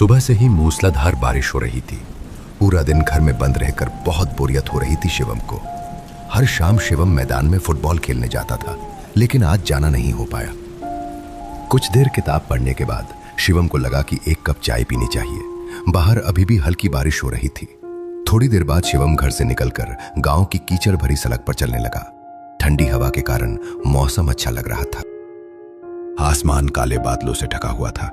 सुबह से ही मूसलाधार बारिश हो रही थी। पूरा दिन घर में बंद रहकर बहुत बोरियत हो रही थी शिवम को। हर शाम शिवम मैदान में फुटबॉल खेलने जाता था, लेकिन आज जाना नहीं हो पाया। कुछ देर किताब पढ़ने के बाद शिवम को लगा कि एक कप चाय पीनी चाहिए। बाहर अभी भी हल्की बारिश हो रही थी। थोड़ी देर बाद शिवम घर से निकलकर गांव की कीचड़ भरी सड़क पर चलने लगा। ठंडी हवा के कारण मौसम अच्छा लग रहा था। आसमान काले बादलों से ढका हुआ था।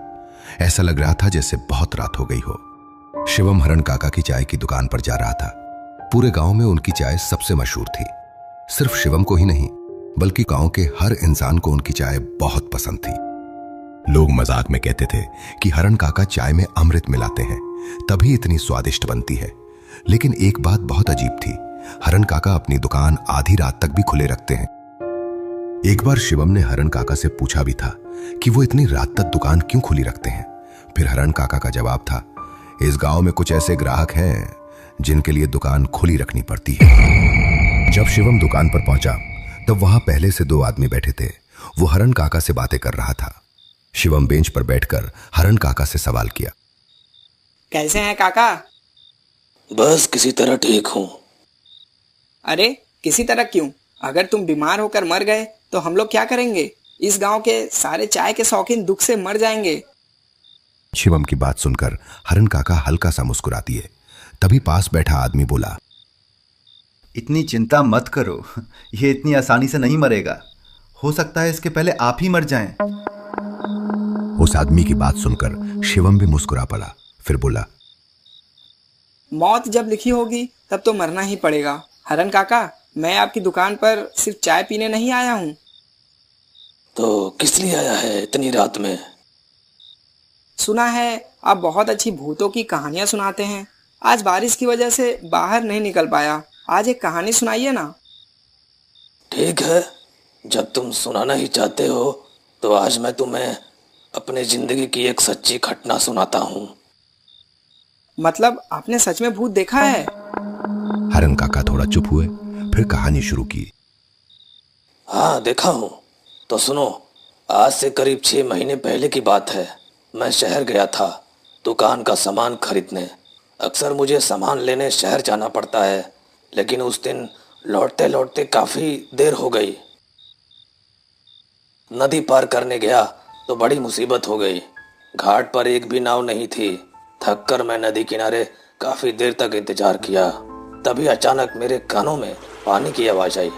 ऐसा लग रहा था जैसे बहुत रात हो गई हो। शिवम हरण काका की चाय की दुकान पर जा रहा था। पूरे गांव में उनकी चाय सबसे मशहूर थी। सिर्फ शिवम को ही नहीं, बल्कि गांव के हर इंसान को उनकी चाय बहुत पसंद थी। लोग मजाक में कहते थे कि हरण काका चाय में अमृत मिलाते हैं, तभी इतनी स्वादिष्ट बनती है। लेकिन एक बात बहुत अजीब थी, हरण काका अपनी दुकान आधी रात तक भी खुले रखते हैं। एक बार शिवम ने हरण काका से पूछा भी था कि वो इतनी रात तक दुकान क्यों खुली रखते हैं। फिर हरण काका का जवाब था, इस गांव में कुछ ऐसे ग्राहक हैं जिनके लिए दुकान खुली रखनी पड़ती है। जब शिवम दुकान पर पहुंचा तब वहां पहले से 2 आदमी बैठे थे। वो हरण काका से बातें कर रहा था। शिवम बेंच पर बैठकर हरण काका से सवाल किया, कैसे हैं काका? बस किसी तरह ठीक हूं। अरे किसी तरह क्यों? अगर तुम बीमार होकर मर गए तो हम लोग क्या करेंगे? इस गांव के सारे चाय के शौकीन दुख से मर जाएंगे। शिवम की बात सुनकर हरण काका हल्का सा मुस्कुरा दिए। तभी पास बैठा आदमी बोला, इतनी चिंता मत करो, ये इतनी आसानी से नहीं मरेगा। हो सकता है इसके पहले आप ही मर जाएं। उस आदमी की बात सुनकर शिवम भी मुस्कुरा पड़ा। फिर बोला, मौत जब लिखी होगी तब तो मरना ही पड़ेगा। हरण काका, मैं आपकी दुकान पर सिर्फ चाय पीने नहीं आया हूँ। तो किस लिए आया है इतनी रात में? सुना है आप बहुत अच्छी भूतों की कहानियां सुनाते हैं। आज बारिश की वजह से बाहर नहीं निकल पाया। आज एक कहानी सुनाइए ना। ठीक है, जब तुम सुनाना ही चाहते हो तो आज मैं तुम्हें अपनी जिंदगी की एक सच्ची घटना सुनाता हूँ। मतलब आपने सच में भूत देखा है? हरण काका थोड़ा चुप हुए, फिर कहानी शुरू की। हाँ देखा हूँ। तो सुनो, आज से करीब 6 महीने पहले की बात है। मैं शहर गया था दुकान का सामान खरीदने। अक्सर मुझे सामान लेने शहर जाना पड़ता है, लेकिन उस दिन लौटते लौटते काफ़ी देर हो गई। नदी पार करने गया तो बड़ी मुसीबत हो गई। घाट पर एक भी नाव नहीं थी। थक कर मैं नदी किनारे काफ़ी देर तक इंतजार किया। तभी अचानक मेरे कानों में पानी की आवाज़ आई।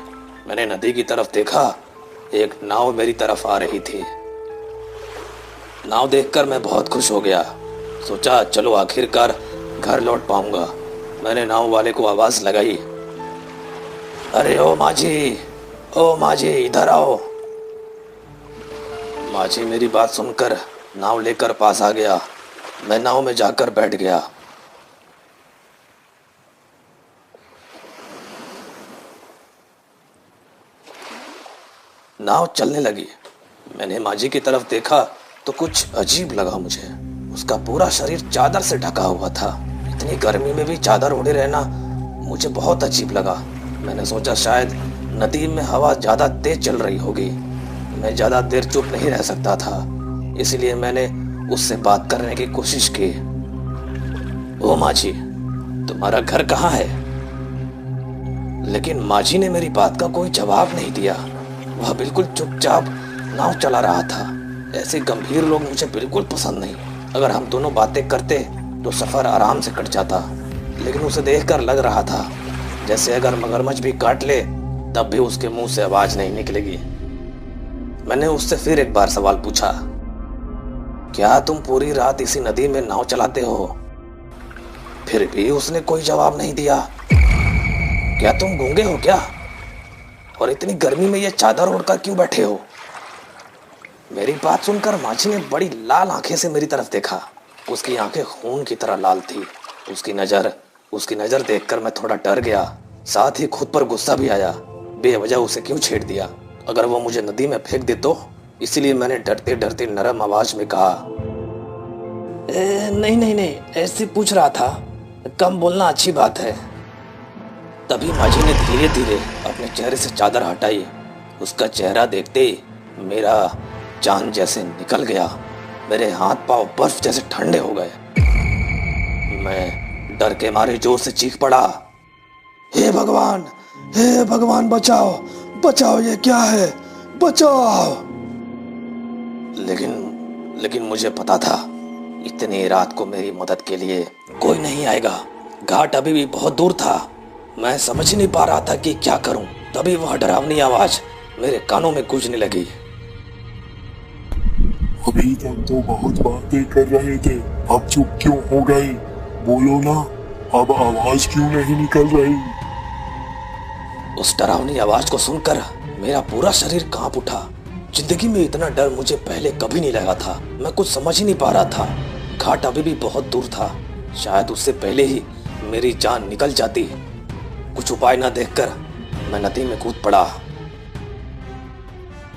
मैंने नदी की तरफ देखा, एक नाव मेरी तरफ आ रही थी। नाव देखकर मैं बहुत खुश हो गया। सोचा चलो आखिरकार घर लौट पाऊंगा। मैंने नाव वाले को आवाज़ लगाई, अरे ओ माझी इधर आओ। माझी मेरी बात सुनकर नाव लेकर पास आ गया। मैं नाव में जाकर बैठ गया। नाव चलने लगी। मैंने माझी की तरफ देखा तो कुछ अजीब लगा मुझे। उसका पूरा शरीर चादर से ढका हुआ था। इतनी गर्मी में भी चादर ओढ़े रहना मुझे बहुत अजीब लगा। मैंने सोचा शायद नदी में हवा ज़्यादा तेज चल रही होगी। मैं ज़्यादा देर चुप नहीं रह सकता था, इसलिए मैंने उससे बात करने की कोशिश की। ओ माझी, तुम्हारा घर कहाँ है? लेकिन माझी ने मेरी बात का कोई जवाब नहीं दिया। वह बिल्कुल चुपचाप नाव चला रहा था। ऐसे गंभीर लोग मुझे बिल्कुल पसंद नहीं। अगर हम दोनों बातें करते तो सफ़र आराम से कट जाता, लेकिन उसे देखकर लग रहा था जैसे अगर मगरमच्छ भी काट ले तब भी उसके मुंह से आवाज़ नहीं निकलेगी। मैंने उससे फिर एक बार सवाल पूछा, क्या तुम पूरी रात इसी नदी में नाव चलाते हो? फिर भी उसने कोई जवाब नहीं दिया। क्या तुम गूंगे हो क्या? और इतनी गर्मी में ये चादर ओढ़कर क्यों बैठे हो? मेरी बात सुनकर माझी ने बड़ी लाल आंखें से मेरी तरफ देखा। उसकी आंखें खून की तरह लाल थी। उसकी नज़र देखकर मैं थोड़ा डर गया। साथ ही खुद पर गुस्सा भी आया। बेवजह उसे क्यों छेड़ दिया? अगर वो मुझे नदी में फेंक दे तो? इसीलिए मैंने डरते डरते नरम आवाज में कहा, नहीं, ऐसे पूछ रहा था, कम बोलना अच्छी बात है। तभी माझी ने धीरे धीरे अपने चेहरे से चादर हटाई। उसका चेहरा देखते ही मेरा जान जैसे निकल गया। मेरे हाथ पांव बर्फ जैसे ठंडे हो गए। मैं डर के मारे जोर से चीख पड़ा, हे भगवान बचाओ बचाओ, ये क्या है, बचाओ। लेकिन मुझे पता था इतनी रात को मेरी मदद के लिए कोई नहीं आएगा। घाट अभी भी बहुत दूर था। मैं समझ नहीं पा रहा था कि क्या करूं। तभी वह डरावनी आवाज मेरे कानों में गूंजने लगी। अभी तक तो बहुत बातें कर रहे थे, अब चुप क्यों हो गए? बोलो ना, अब आवाज क्यों नहीं निकल रही? उस डरावनी आवाज को सुनकर मेरा पूरा शरीर कांप उठा। जिंदगी में इतना डर मुझे पहले कभी नहीं लगा था। मैं कुछ समझ ही नहीं पा रहा था। घाट अभी भी बहुत दूर था। शायद उससे पहले ही मेरी जान निकल जाती। कुछ उपाय न देखकर मैं नदी में कूद पड़ा।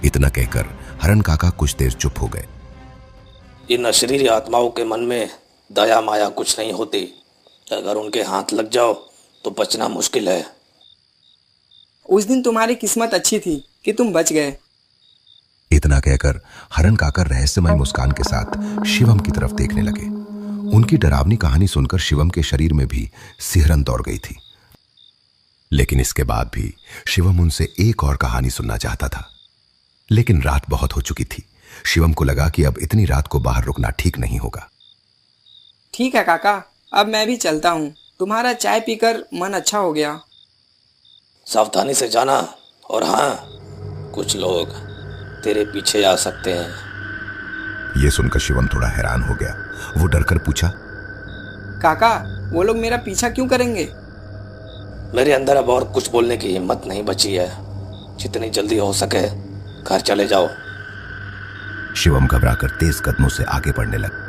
इतना कहकर हरण काका कुछ देर चुप हो गए। इन अशरीरी आत्माओं के मन में दया माया कुछ नहीं होती। अगर उनके हाथ लग जाओ तो बचना मुश्किल है। उस दिन तुम्हारी किस्मत अच्छी थी कि तुम बच गए। इतना कहकर हरण काका रहस्यमय मुस्कान के साथ शिवम की तरफ देखने लगे। उनकी डरावनी कहानी सुनकर शिवम के शरीर में भी सिहरन दौड़ गई थी। लेकिन इसके बाद भी शिवम उनसे एक और कहानी सुनना चाहता था। लेकिन रात बहुत हो चुकी थी। शिवम को लगा कि अब इतनी रात को बाहर रुकना ठीक नहीं होगा। ठीक है काका, अब मैं भी चलता हूँ। तुम्हारा चाय पीकर मन अच्छा हो गया। सावधानी से जाना, और हाँ, कुछ लोग तेरे पीछे आ सकते हैं। यह सुनकर शिवम थोड़ा हैरान हो गया। वो डरकर पूछा, काका, वो लोग मेरा पीछा क्यों करेंगे? मेरे अंदर अब और कुछ बोलने की हिम्मत नहीं बची है। जितनी जल्दी हो सके घर चले जाओ। शिवम घबराकर तेज कदमों से आगे बढ़ने लगा।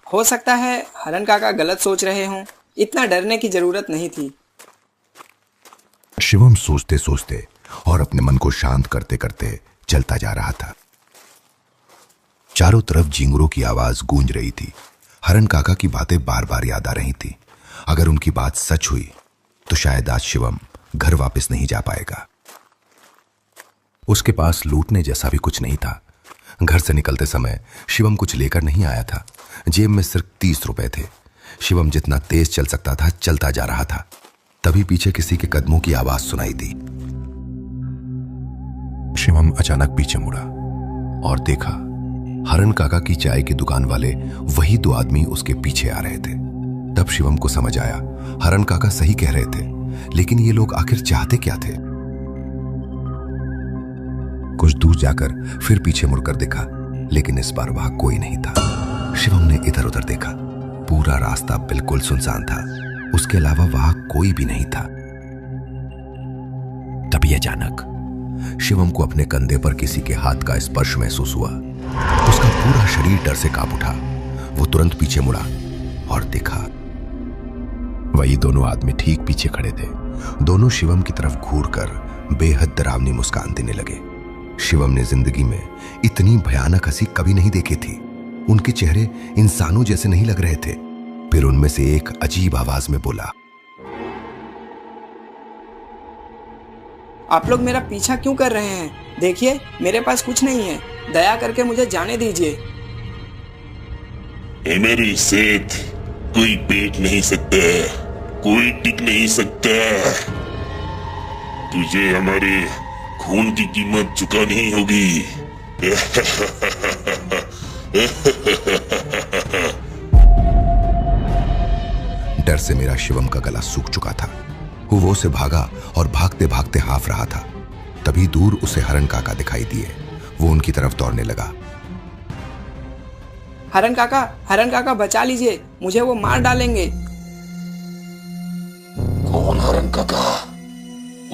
हो सकता है हरण काका गलत सोच रहे हों। इतना डरने की जरूरत नहीं थी। शिवम सोचते सोचते और अपने मन को शांत करते करते चलता जा रहा था। चारों तरफ झिंगुरों की आवाज गूंज रही थी। हरण काका की बातें बार बार याद आ रही थी। अगर उनकी बात सच हुई तो शायद आज शिवम घर वापस नहीं जा पाएगा। उसके पास लूटने जैसा भी कुछ नहीं था। घर से निकलते समय शिवम कुछ लेकर नहीं आया था। जेब में सिर्फ 30 रुपए थे। शिवम जितना तेज चल सकता था चलता जा रहा था। तभी पीछे किसी के कदमों की आवाज सुनाई दी। शिवम अचानक पीछे मुड़ा और देखा हरण काका की चाय की दुकान वाले वही दो आदमी उसके पीछे आ रहे थे। तब शिवम को समझ आया हरण काका सही कह रहे थे। लेकिन ये लोग आखिर चाहते क्या थे? कुछ दूर जाकर फिर पीछे मुड़कर देखा, लेकिन इस बार वहां कोई नहीं था। शिवम ने इधर उधर देखा। पूरा रास्ता बिल्कुल सुनसान था। उसके अलावा वहां कोई भी नहीं था। तभी अचानक शिवम को अपने कंधे पर किसी के हाथ का स्पर्श महसूस हुआ। उसका पूरा शरीर डर से कांप उठा। वो तुरंत पीछे मुड़ा और देखा वही दोनों आदमी ठीक पीछे खड़े थे। दोनों शिवम की तरफ घूरकर बेहद डरावनी मुस्कान देने लगे। शिवम ने जिंदगी में इतनी भयानक हंसी कभी नहीं देखी थी। उनके चेहरे इंसानों जैसे नहीं लग रहे थे। फिर उनमें से एक अजीब आवाज में बोला, आप लोग मेरा पीछा क्यों कर रहे हैं? देखिए, मेरे पास कुछ नहीं है। दया करके मुझे जाने दीजिए। मेरी सेठ कोई बेच नहीं सकता, कोई टिक नहीं सकता। तुझे हमारे खून की कीमत चुकानी होगी। डर से मेरा शिवम का गला सूख चुका था। वो उसे भागा और भागते भागते हाफ रहा था। तभी दूर उसे हरण काका दिखाई दिए। वो उनकी तरफ दौड़ने लगा। हरण काका बचा लीजिए, मुझे वो मार डालेंगे। कौन हरण काका?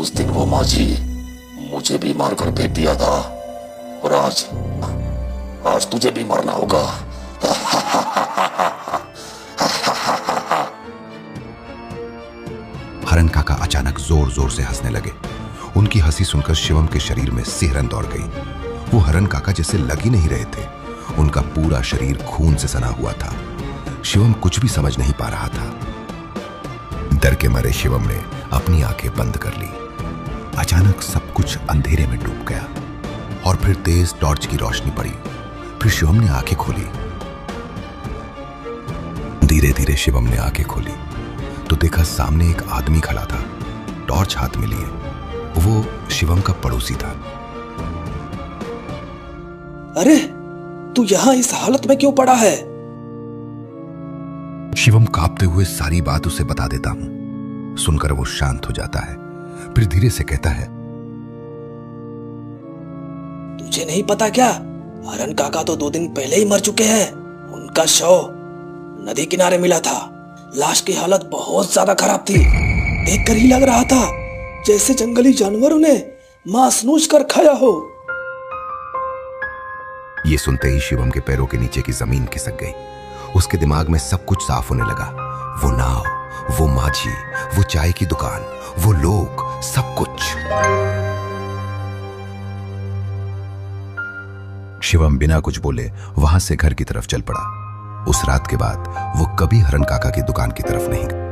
उस दिन वो माझी मुझे भी मारकर फेंक दिया था, और आज तुझे भी मरना होगा। हरण काका अचानक जोर जोर से हंसने लगे। उनकी हंसी सुनकर शिवम के शरीर में सिहरन दौड़ गई। वो हरण काका जैसे लग ही नहीं रहे थे। उनका पूरा शरीर खून से सना हुआ था। शिवम कुछ भी समझ नहीं पा रहा था। डर के मारे शिवम ने अपनी आंखें बंद कर ली। अचानक सब कुछ अंधेरे में डूब गया और फिर तेज टॉर्च की रोशनी पड़ी। फिर शिवम ने आंखें खोली। धीरे धीरे शिवम ने आंखें खोली तो देखा सामने एक आदमी खड़ा था, टॉर्च हाथ में लिए। वो शिवम का पड़ोसी था। अरे तू यहाँ इस हालत में क्यों पड़ा है? शिवम कांपते हुए सारी बात उसे बता देता हूं। सुनकर वो शांत हो जाता है, फिर धीरे से कहता है, तुझे नहीं पता क्या? हरन काका तो 2 दिन पहले ही मर चुके हैं। उनका शव नदी किनारे मिला था। लाश की हालत बहुत ज्यादा खराब थी। देखकर ही लग रहा था जैसे जंगली जानवरों ने मांस नोच कर खाया हो। ये सुनते ही शिवम के पैरों के नीचे की जमीन खिसक गई। उसके दिमाग में सब कुछ साफ होने लगा। वो नाव, वो माझी, वो चाय की दुकान, वो लोग, सब कुछ। शिवम बिना कुछ बोले वहां से घर की तरफ चल पड़ा। उस रात के बाद वो कभी हरन काका की दुकान की तरफ नहीं गया।